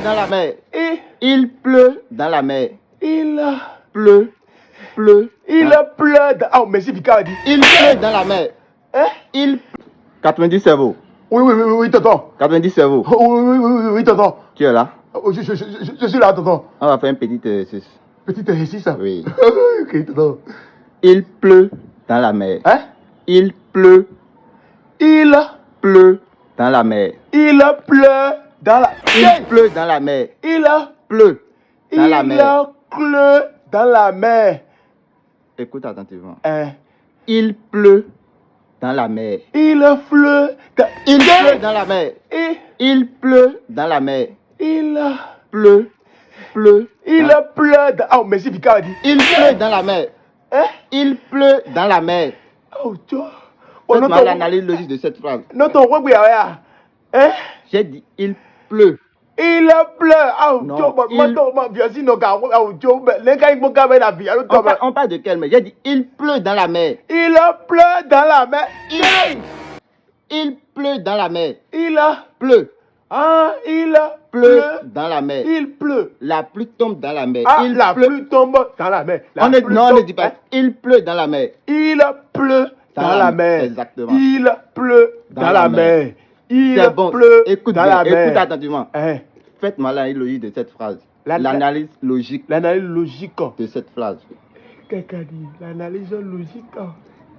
dans la mer. Et Il pleut dans la mer. il Pleut. Pleut. il pleut dans... Oh, merci Picard dit. Il pleut dans la mer. Hein? Il... 90 cerveaux. Oui, tonton. 90 cerveaux. Oui, tonton. Tu es là? Oh, je suis là, tonton. On va faire un petit exercice. Petit exercice. Oui. Ok, tonton. Il pleut dans la mer. Hein? Il pleut. Il Pleut dans la mer. pleut dans la... Il pleut dans la mer. Il Pleut dans la mer. pleut dans la mer. Écoute attentivement. Hein? Il pleut dans la mer. Il pleut dans... Il pleut dans la mer. Et Il pleut dans la mer. il Pleut. Pleut. il pleut dans... Oh, merci Picard dit. Il pleut dans la mer. Hein? Il pleut dans la mer. Oh, tu vois. Faites-moi l'analyse logique de cette phrase. Non, ton roi, hein? J'ai dit il pleut. Il pleut. Oh, Non, tu vois, moi, bien sûr, non, car, oh, tu vois, les gars, ils vont garder la vie. On parle de quelle mer? J'ai dit il pleut dans la mer. Il pleut dans la mer. Il pleut dans la mer. Il Pleut. ah, il Pleut dans la mer. Il pleut. La pluie tombe dans la mer. Ah, Il la pleut. pluie tombe dans la mer. On ne dit pas. Il pleut dans la mer. Il pleut dans la mer. Exactement. Il pleut dans la mer. Il C'est bon. pleut Écoute dans bien, la mer. écoute attentivement. Hein? Faites-moi l'analyse logique de cette phrase. L'analyse logique logique. de cette phrase. Quelqu'un dit l'analyse logique.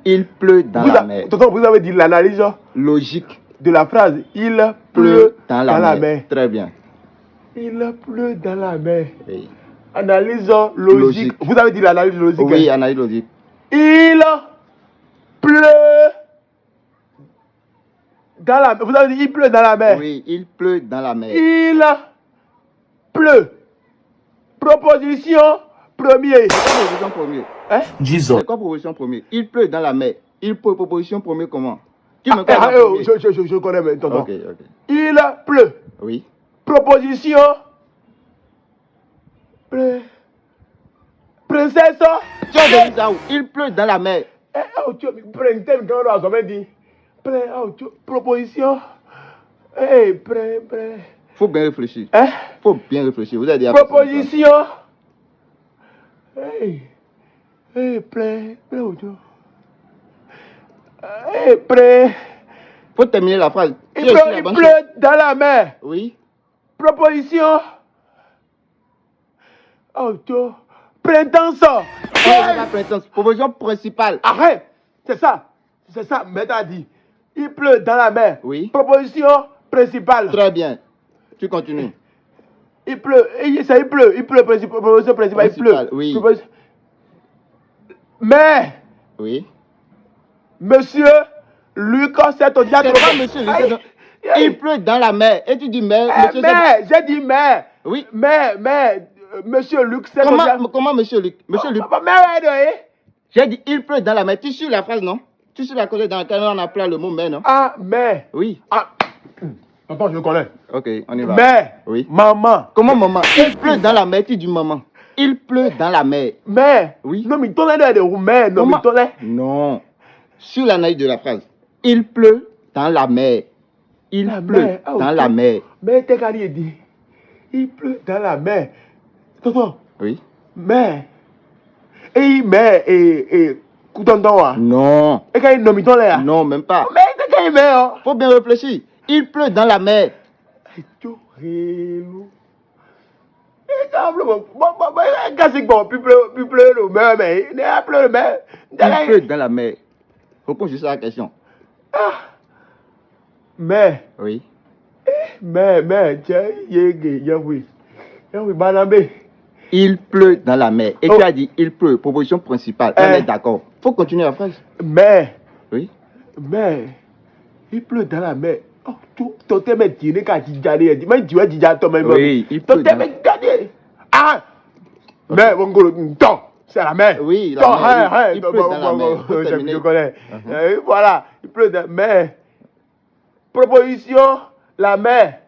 Il pleut dans la mer. Tonton, vous avez dit l'analyse Logique. de la phrase. Il pleut dans la mer. Très bien. Il pleut dans la mer. Oui. Analyse logique. Vous avez dit l'analyse logique. Oui, analyse logique. Il pleut dans la mer. Vous avez dit il pleut dans la mer. Oui, il pleut dans la mer. Il pleut. Proposition première. C'est quoi proposition première? Hein? C'est quoi proposition première? Il pleut dans la mer. Il pleut proposition première comment? Qui me Je connais maintenant. Ok. Il pleut. Oui. Proposition. Princesse. Tu as dit ça où? Il pleut dans la mer. Proposition. Faut bien réfléchir. Hein? Faut bien réfléchir. Vous avez dit Proposition. Faut terminer la phrase. Il pleut dans la mer. Oui. Proposition. Printemps. Proposition principale. Arrête. C'est ça. Maître a dit. Il pleut dans la mer. Oui. Proposition principale. Très bien. Tu continues. Il pleut. Proposition principale. Il pleut. Oui. Mais. Oui. Monsieur Lucas, c'est ton diable. C'est pas monsieur Lucas. Il pleut dans la mer. Et tu dis mais. J'ai dit mais. Oui. Mais, monsieur Luc, c'est comment monsieur Luc? Monsieur Luc. J'ai dit il pleut dans la mer. Tu suis la phrase, non? Tu suis la cause dans laquelle on appelle le mot mais, non? Ah, mais. Oui. Ah. Attends, je le connais. Ok, on y va. Mais. Oui. Maman. Comment maman? Il pleut dans la mer, tu dis maman. Il pleut dans la mer. Mais. Oui. Non, mais ton aide de mais. Non, mais ton aide. Non. Sur l'analyse de la phrase. Il pleut dans la mer. Il pleut dans la mer. Mais t'es qu'à dire. Il pleut dans la mer. Tonton. Oui. Mais. Et. Non. Et quand il nomme ton là. Non, même pas. Mais t'es qu'à mais. Faut bien réfléchir. Il pleut dans la mer. Il pleut dans la mer. Réponds juste à la question. Mais. Oui. Il pleut dans la mer. Et tu as dit il pleut. Proposition principale. On est d'accord. Faut continuer la phrase. Mais. Oui. Mais. Il pleut dans la mer. Oh, ton thème est tiré quand tu dis. Mais tu as dit toi-même. Oui, il pleut. Ton thème est tiré. Ah! Mais, mon gars, c'est la mer. Oui, la mer. Il pleut dans la mer. Je connais. Voilà. Il pleut dans la mer. Proposition, la mer.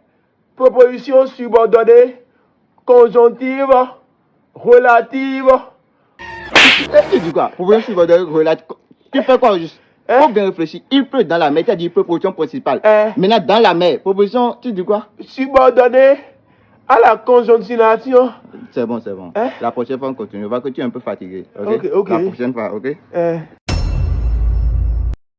Proposition subordonnée. Conjonctive. Relative. Tu dis quoi? Proposition subordonnée relative. Tu fais quoi juste? Faut bien réfléchir. Il pleut dans la mer. Tu as dit proposition principale. Maintenant, dans la mer. Proposition, tu dis quoi? Subordonnée À la conjonctionation. C'est bon, c'est bon. Hein? La prochaine fois, on continue. On va que tu es un peu fatigué. Ok, ok. La prochaine fois, ok?